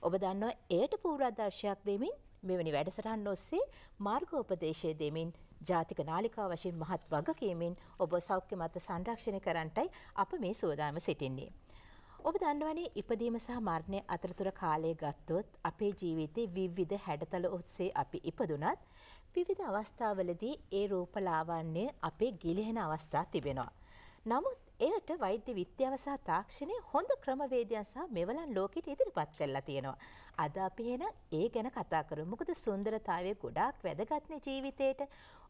ඔබ දන්නවා එයට පූර්වාදර්ශයක් දෙමින් මෙවැනි වැඩසටහන් ඔස්සේ මාර්ගෝපදේශය දෙමින් ජාතික නාලිකාව වශයෙන් මහත් වගකීමෙන් ඔබ සෞඛ්‍ය මත සංරක්ෂණය කරන්නටයි අප මේ සූදානම සිටින්නේ. ඔබ දන්නවනේ ඉපදීම සහ මරණය අතරතුර කාලය ගත්තොත් අපේ ජීවිතේ විවිධ හැඩතල ඔස්සේ අපි ඉපදුනත් විවිධ අවස්ථාවලදී ඒ රූප ලාවන්‍ය අපේ ගිලිහෙන අවස්ථා තිබෙනවා. නමුත් එයට වෛද්‍ය විද්‍යාව සහ තාක්ෂණය හොඳ ක්‍රමවේදයන් සහ මෙවලන් ලෝකෙට ඉදිරිපත් කරලා තියෙනවා. අද අපි එහෙනම් ඒ ගැන කතා කරමු. මොකද සුන්දරතාවය ගොඩාක් වැදගත්නේ ජීවිතේට.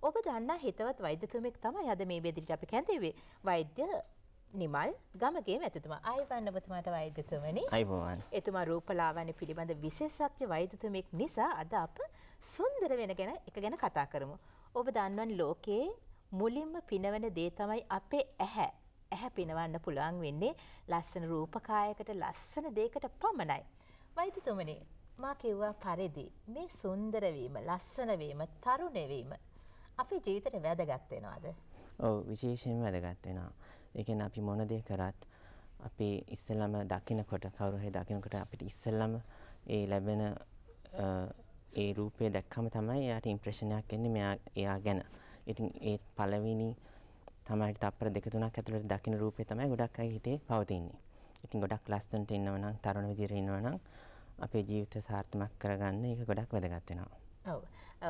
ඔබ දන්නා හිතවත් වෛද්‍යතුමෙක් තමයි අද මේ වෙදිරිට අපි කැඳෙන්නේ. වෛද්‍ය නිමල් ගමගේ මැතිතුමා. ආයුබෝවන් ඔබතුමාට වෛද්‍යතුමනි. ආයුබෝවන්. එතුමා රූපලාවන්‍ය පිළිබඳ විශේෂඥ වෛද්‍යතුමෙක් නිසා අද අප සුන්දර වෙන ගැන එක ගැන කතා කරමු. ඔබ දන්නවනේ ලෝකයේ මුලින්ම පිනවන දේ තමයි අපේ ඇහැ. ඇහැ පිනවන්න පුළුවන් වෙන්නේ ලස්සන රූපකායකට ලස්සන දෙයකට පමණයි. වෛද්‍යතුමනි මා කිව්වා පරිදි මේ සුන්දර වීම, ලස්සන වීම, තරුණ වීම අපේ ජීවිතේට වැදගත් වෙනවද? ඔව් විශේෂයෙන්ම වැදගත් වෙනවා. ඒ කියන්නේ අපි මොන දේ කරත් අපි ඉස්සෙල්ලාම දකින්නකොට කවුරු හරි දකින්නකොට අපිට ඉස්සෙල්ලාම ඒ ලැබෙන ඒ රූපය දැක්කම තමයි එයාට ඉම්ප්‍රෙෂන් එකක් එන්නේ එයා ගැන. ඉතින් ඒ පළවෙනි තමයි තප්පර දෙක තුනක් ඇතුළත දකින්න රූපේ තමයි ගොඩක් අය හිතේ පවතින්නේ. ඉතින් ගොඩක් ලස්සනට ඉන්නව නම් තරුණ විදිහට ඉන්නව නම් අපේ ජීවිත සාර්ථකමක් කරගන්න ඒක ගොඩක් වැදගත් වෙනවා. ඔව්.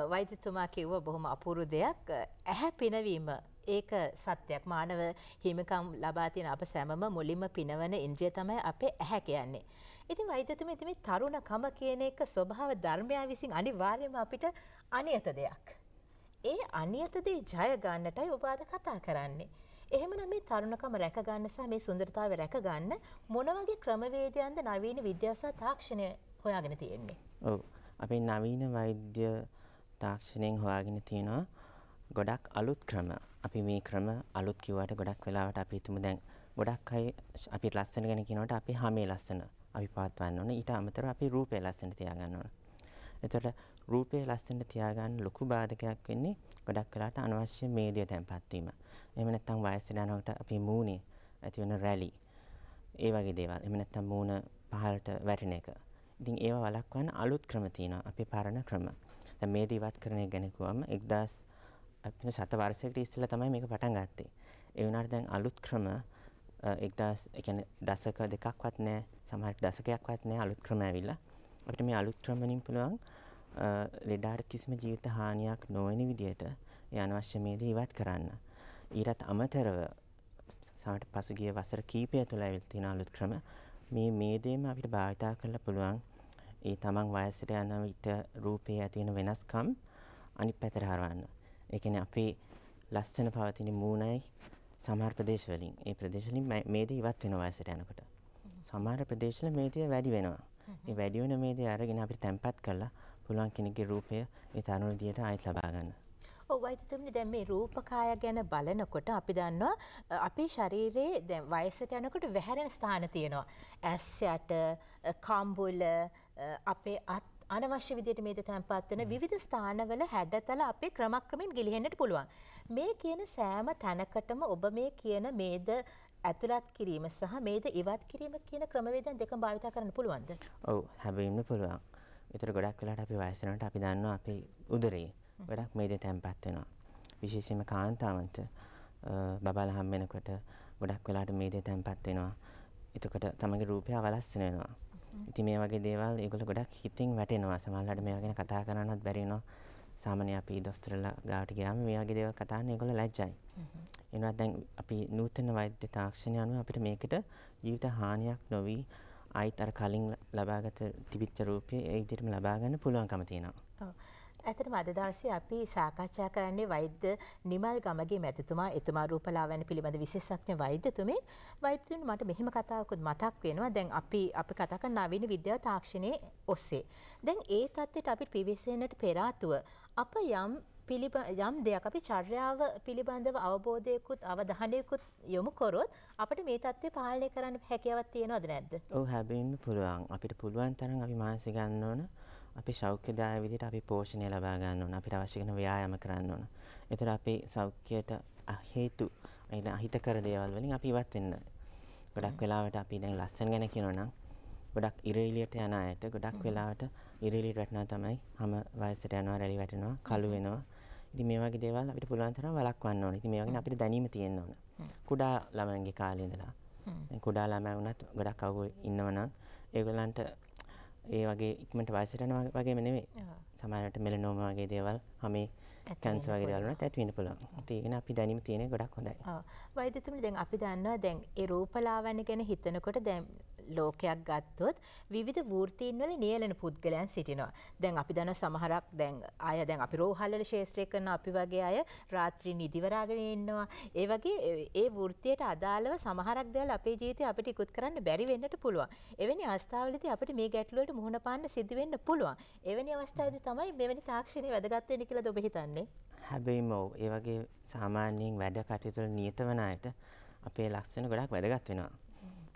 වෛද්‍යතුමා කිව්ව බොහොම අපූර්ව දෙයක්. ඇහැ පිනවීම ඒක සත්‍යයක්. මානව හිමිකම් ලබා තියෙන අප සැමම මුලින්ම පිනවන ඉන්ද්‍රිය තමයි අපේ ඇහැ කියන්නේ. ඉතින් වෛද්‍යතුමා මේ තරුණකම කියන එක ස්වභාව ධර්මය විසින් අනිවාර්යයෙන්ම අපිට අනියත දෙයක්. ඒ අනියත දේ ජය ගන්නටයි ඔබ අද කතා කරන්නේ. එහෙමනම් මේ තරුණකම රැක ගන්න සහ මේ සුන්දරතාවය රැක ගන්න මොන වගේ ක්‍රමවේදයන්ද නවීන විද්‍යාව සහ තාක්ෂණය හොයාගෙන තියෙන්නේ? ඔව්. අපේ නවීන වෛද්‍ය තාක්ෂණයෙන් හොයාගෙන තියෙනවා ගොඩක් අලුත් ක්‍රම. අපි මේ ක්‍රම අලුත් කිව්වට ගොඩක් වෙලාවට අපි හිතමු දැන් ගොඩක් අය අපි ලස්සන ගැන කියනකොට අපි හැමේ ලස්සන අපි පවත්වන්න ඕනේ. ඊට අමතරව අපි රූපය ලස්සනට තියාගන්න ඕනේ. එතකොට රූපේ ලස්සනට තියාගන්න ලොකු බාධකයක් වෙන්නේ ගොඩක් වෙලාවට අනවශ්‍ය මේදිය තැන්පත් වීම. එහෙම නැත්නම් වයසට යනකොට අපි මූණේ ඇති වෙන රැලි ඒ වගේ දේවල්. එහෙම නැත්නම් මූණ පහළට වැටෙන එක. ඉතින් ඒවා වළක්වන්න අලුත් ක්‍රම තියෙනවා. අපේ පරණ ක්‍රම. දැන් මේදී ඉවත් කරන එක ගැන කිව්වම 1000 වර්ෂයකට ඉස්සෙල්ලා තමයි මේක පටන් ගත්තේ. ඒ වුණාට දැන් අලුත් ක්‍රම 1000 ඒ කියන්නේ දශක දෙකක්වත් නැහැ. සමහර දශකයක්වත් නැහැ අලුත් ක්‍රම ඇවිල්ලා. අපිට මේ අලුත් ක්‍රම වලින් පුළුවන් ලෙඩාට කිසිම ජීවිත හානියක් නොවන විදිහට ඒ අනවශ්‍ය මේදී ඉවත් කරන්න. ඊටත් අමතරව සමහර පසුගිය වසර කීපය තුළ ඇවිත් තියෙන අලුත් ක්‍රම මේ මේදේම අපිට භාවිතා කරලා පුළුවන් ඒ තමන් වයසට යන විට රූපේ ඇති වෙන වෙනස්කම් අනිත් පැත්තට හරවන්න. ඒ කියන්නේ අපේ ලස්සන පවතින මූණයි සමහර ප්‍රදේශවලින් ඒ ප්‍රදේශවලින් මේදේ ඉවත් වෙනවා වයසට යනකොට. සමහර ප්‍රදේශවල මේදේ වැඩි වෙනවා. මේ වැඩි වෙන මේදේ අරගෙන අපිට තැම්පත් කරලා පුළුවන් කෙනෙක්ගේ රූපය ඒ තරුණ විදියට ආයෙත් ලබා ගන්න. ඔව් වෛද්‍යතුමනි දැන් මේ රූපකාය ගැන බලනකොට අපි දන්නවා අපේ ශරීරයේ දැන් වයසට යනකොට වැහැරෙන ස්ථාන තියෙනවා. ඇස් යට, කම්බුල, අපේ අත් අනවශ්‍ය විදිහට මේද තැන්පත් වෙන විවිධ ස්ථානවල හැඩතල අපේ ක්‍රමක්‍රමයෙන් ගිලිහෙන්නට පුළුවන්. මේ කියන සෑම තැනකටම ඔබ මේ කියන මේද ඇතුළත් කිරීම සහ මේද ඉවත් කිරීම කියන ක්‍රමවේදයන් දෙකම භාවිත කරන්න පුළුවන්ද? ඔව් හැබැයිම පුළුවන්. ඒතර ගොඩක් වෙලාවට අපි වයස යනකොට අපි දන්නවා අපේ උදරේ ගොඩක් මේද තැන්පත් වෙනවා. විශේෂයෙන්ම කාන්තාවන්ට බබාලා හම් වෙනකොට ගොඩක් වෙලාවට මේද තැන්පත් වෙනවා. එතකොට තමගේ රූපය අවලස්සන වෙනවා. ඉතින් මේ වගේ දේවල් ඒගොල්ලෝ ගොඩක් හිතින් වැටෙනවා. සමහරවිට මේවා ගැන කතා කරන්නවත් බැරි වෙනවා. සාමාන්‍ය අපි දොස්තරලා ගාවට ගියාම මේ වගේ දේවල් කතා කරන්න ඒගොල්ලෝ ලැජ්ජයි. එනවා දැන් අපි නූතන වෛද්‍ය තාක්ෂණය අනුව අපිට මේකට ජීවිත හානියක් නොවි ආයිත් අර කලින් ලබාගත තිබිච්ච රූපය ඒ විදිහටම ලබා ගන්න පුළුවන්කම තියෙනවා. ඔව්. ඇත්තටම අද දවසේ අපි සාකච්ඡා කරන්නේ වෛද්‍ය නිමල් ගමගේ මැතිතුමා. එතුමා රූපලාවන්‍ය පිළිබඳ විශේෂඥ වෛද්‍යතුමේ. වෛද්‍යතුමනි මට මෙහෙම කතාවකුත් මතක් වෙනවා. දැන් අපි කතා කරන නවීන විද්‍යාව තාක්ෂණයේ ඔස්සේ. දැන් ඒ தත්ත්වයට අපිට පිවිසෙන්නට පෙර ආතුව අප යම් දෙයක් අපි චර්යාව පිළිබඳව අවබෝධයකුත් අවධානයකුත් යොමු කරොත් අපිට මේ தත්ත්වය පාලනය කරන්න හැකියාවක් තියෙනවද නැද්ද? ඔව් හැබැයිම පුළුවන්. අපිට පුළුවන් තරම් අපි මානසික ගන්න ඕන. අපි සෞඛ්‍යදායක විදිහට අපි පෝෂණය ලබා ගන්න ඕන. අපිට අවශ්‍ය කරන ව්‍යායාම කරන්න ඕන. ඒතර අපේ සෞඛ්‍යයට හේතු අහිතකර දේවල් වලින් අපි ඉවත් වෙන්න. ගොඩක් වෙලාවට අපි දැන් ලස්සන ගැන කියනවා නම් ගොඩක් ඉරේලියට යන අයට ගොඩක් වෙලාවට ඉරේලියට වැටෙනවා තමයි හැම වයසට යනවා රැලි වැටෙනවා කළු වෙනවා. ඉතින් මේ වගේ දේවල් අපිට පුළුවන් තරම් වළක්වන්න ඕනේ. ඉතින් මේ වගේ අපිට දැනීම තියෙන්න ඕන. කුඩා ළමයින්ගේ කාලේ ඉඳලා. දැන් කුඩා ළමයි වුණත් ගොඩක් අවුව ඉන්නවනම් ඒගොල්ලන්ට ඒ වගේ ඉක්මනට වයසට යනවා වගේම නෙමෙයි. සමහරවිට මෙලනෝම වගේ දේවල් හැමේ කැන්සර් වගේ දේවල් වුණත් ඇති වෙන්න පුළුවන්. ඒකන අපි දැනීම තියෙන ගොඩක් හොඳයි. වෛද්‍යතුමනි දැන් අපි දන්නවා දැන් ඒ රූපලාවන්‍ය ගැන හිතනකොට දැන් ලෝකයක් ගත්තොත් විවිධ වෘත්තීන් වල නියැලෙන පුද්ගලයන් සිටිනවා. දැන් අපි දන්න සමහරක් දැන් අපි රෝහල්වල ශාස්ත්‍රය කරන අපි වගේ අය රාත්‍රී නිදිවරාගෙන ඉන්නවා. ඒ වගේ ඒ වෘත්තියට අදාළව සමහරක් දේවල් අපේ ජීවිතේ අපිට ඉක්ුත් කරන්න බැරි වෙන්නට පුළුවන්. එවැනි අවස්ථාවලදී අපිට මේ ගැටලු වලට මුහුණ පාන්න සිදු වෙන්න පුළුවන්. එවැනි අවස්ථාවේදී තමයි මෙවැනි තාක්ෂණය වැදගත් වෙන්නේ කියලාද ඔබ හිතන්නේ? හැබැයිම ඒ වගේ සාමාන්‍යයෙන් වැඩ කටයුතු වල නියත වන අයට අපේ ලක්ෂණ ගොඩක් වැදගත් වෙනවා.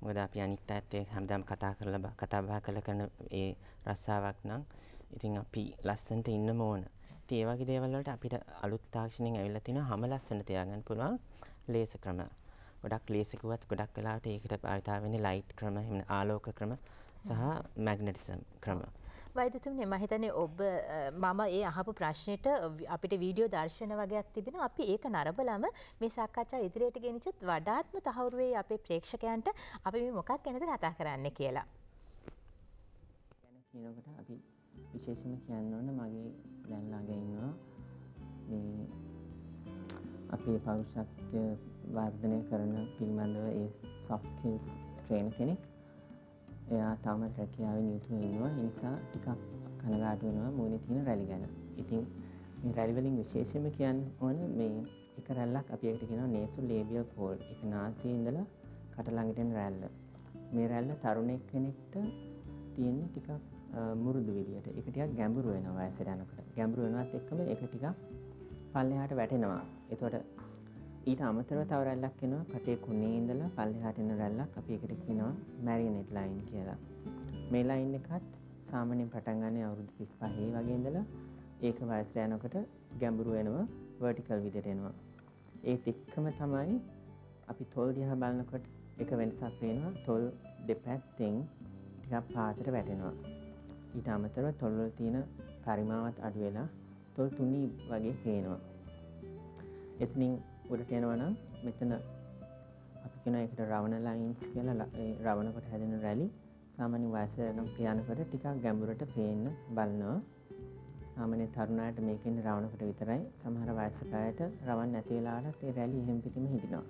මොකද අපි අනිත් අයත් එක්ක හැමදාම කතා බහ කරන ඒ රස්සාවක් නම් ඉතින් අපි ලස්සනට ඉන්නම ඕන. ඉතින් ඒ වගේ දේවල් වලට අපිට අලුත් තාක්ෂණයෙන් ඇවිල්ලා තිනවා හැම ලස්සන තියාගන්න පුළුවන් ලේසර් ක්‍රම. ගොඩක් ලේසර් කිව්වත් ගොඩක් වෙලාවට ඒකට භාවිතා වෙන්නේ ලයිට් ක්‍රම, ආලෝක ක්‍රම සහ මැග්නටිසම් ක්‍රම. වෛද්‍යතුමනි මම හිතන්නේ මම ඒ අහපු ප්‍රශ්නෙට අපිට වීඩියෝ දර්ශන වගේක් තිබෙනවා. අපි ඒක නරඹලම මේ සාකච්ඡාව ඉදිරියට ගෙනිච්චොත් වඩාත්ම තහවුරු වෙයි අපේ ප්‍රේක්ෂකයන්ට අපි මේ මොකක් ගැනද කතා කරන්නේ කියලා. කියනකොට අපි විශේෂයෙන්ම කියන්න ඕන මගේ දැන් ළඟ ඉන්නවා මේ අපේ පෞරුෂත්වය වර්ධනය කරන පිළිබඳව ඒ soft skills trainer කෙනෙක්. එයා තාමත් රැකියාවේ නියුතුව ඉන්නවා. ඒ නිසා ටිකක් කනගාටු වෙනවා මූණේ තියෙන රැලි ගැන. ඉතින් මේ රැලි වලින් විශේෂයෙන්ම කියන්න ඕනේ මේ එක රැල්ලක් අපි ඒකට කියනවා nasolabial fold. ඒක නාසයේ ඉඳලා කට ළඟට එන රැල්ල. මේ රැල්ල තරුණෙක් කෙනෙක්ට තියෙන්නේ ටිකක් මුරුදු විදියට. ඒක ටිකක් ගැඹුරු වෙනවා වයසට යනකොට. ගැඹුරු වෙනවත් එක්කම ඒක ටිකක් පල්ලෙහාට වැටෙනවා. එතකොට ඊට අමතරව තව රැල්ලක් එනවා කටේ කුණේ ඉඳලා පල්ලෙහාට එන රැල්ලක් අපි ඒකට කියනවා marionette line කියලා. මේ line එකත් සාමාන්‍යයෙන් පටන් ගන්න අවුරුදු 35 වගේ ඉඳලා ඒක වයසට යනකොට ගැඹුරු වෙනවා vertical විදියට එනවා. ඒත් එක්කම තමයි අපි තොල් දිහා බලනකොට එක වෙනසක් පේනවා. තොල් දෙපැත්තෙන් ටිකක් පාතට වැටෙනවා. ඊට අමතරව තොල් වල තියෙන පරිමාවත් අඩු වෙලා තොල් තුනී වගේ පේනවා. එතනින් උඩට යනවා නම් මෙතන අපි කියන එකට රවණ ලයින්ස් කියලා රවණ කොට හැදෙන රැලි සාමාන්‍ය වයසට යනකොට ටිකක් ගැඹුරට පේන්න බලනවා. සාමාන්‍ය තරුණයාට මේකෙන් රවණ කොට විතරයි. සමහර වයසක අයට රවණ නැති වෙලාවටත් ඒ රැලි එහෙම් පිටිම හිටිනවා.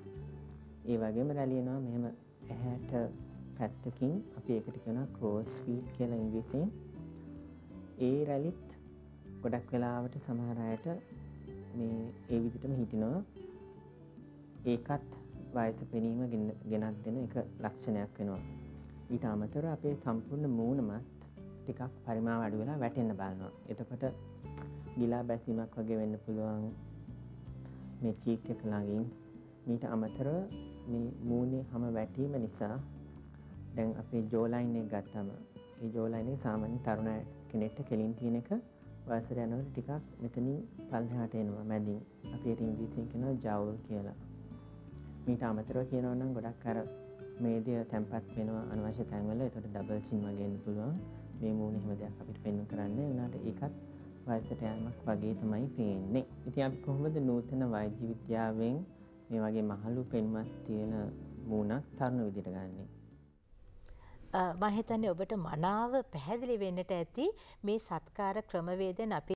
ඒ වගේම රැලි එනවා මෙහෙම ඇහැට පැත්තකින් අපි ඒකට කියනවා ක්‍රෝස් ෆීට් කියලා ඉංග්‍රීසියෙන්. ඒ රැලිත් ගොඩක් වෙලාවට සමහර අයට මේ ඒ විදිහටම හිටිනවා. ඒකත් වයස පෙනීම ගෙනත් දෙන එක ලක්ෂණයක් වෙනවා. ඊට අමතරව අපේ සම්පූර්ණ මූණමත් ටිකක් පරිමාව අඩු වෙලා වැටෙන්න බලනවා. එතකොට ගිලා බැසීමක් වගේ වෙන්න පුළුවන් මේ චීක් එක ළඟින්. ඊට අමතරව මේ මූණේ හැම වැටීම නිසා දැන් අපේ ජෝ ලයින් එක ගත්තම ඒ ජෝ ලයින් එක සාමාන්‍ය තරුණ කෙනෙක්ට කෙලින් තියෙන එක වයසට යනකොට ටිකක් මෙතනින් පල්ලෙහාට එනවා මැදින්. අපි ඒකට ඉංග්‍රීසියෙන් කියනවා ජවුල් කියලා. ඊට අමතරව කියනවා නම් ගොඩක් අර මේදය තැම්පත් වෙනවා අනවශ්‍ය තැන්වල. ඒකට ඩබල් චින් වගේ එන්න පුළුවන්. මේ මූණේ හැම දෙයක් අපිට පෙන්වන්න කරන්නේ. උනාට ඒකත් වයසට යෑමක් වගේ තමයි පේන්නේ. ඉතින් අපි කොහොමද නූතන වෛද්‍ය විද්‍යාවෙන් මේ වගේ මහලු පෙනුමක් තියෙන මූණක් තරුණ විදිහට ගන්නෙ? මම හිතන්නේ ඔබට මනාව පැහැදිලි වෙන්නට ඇති මේ සත්කාර ක්‍රමවේදයන් අපි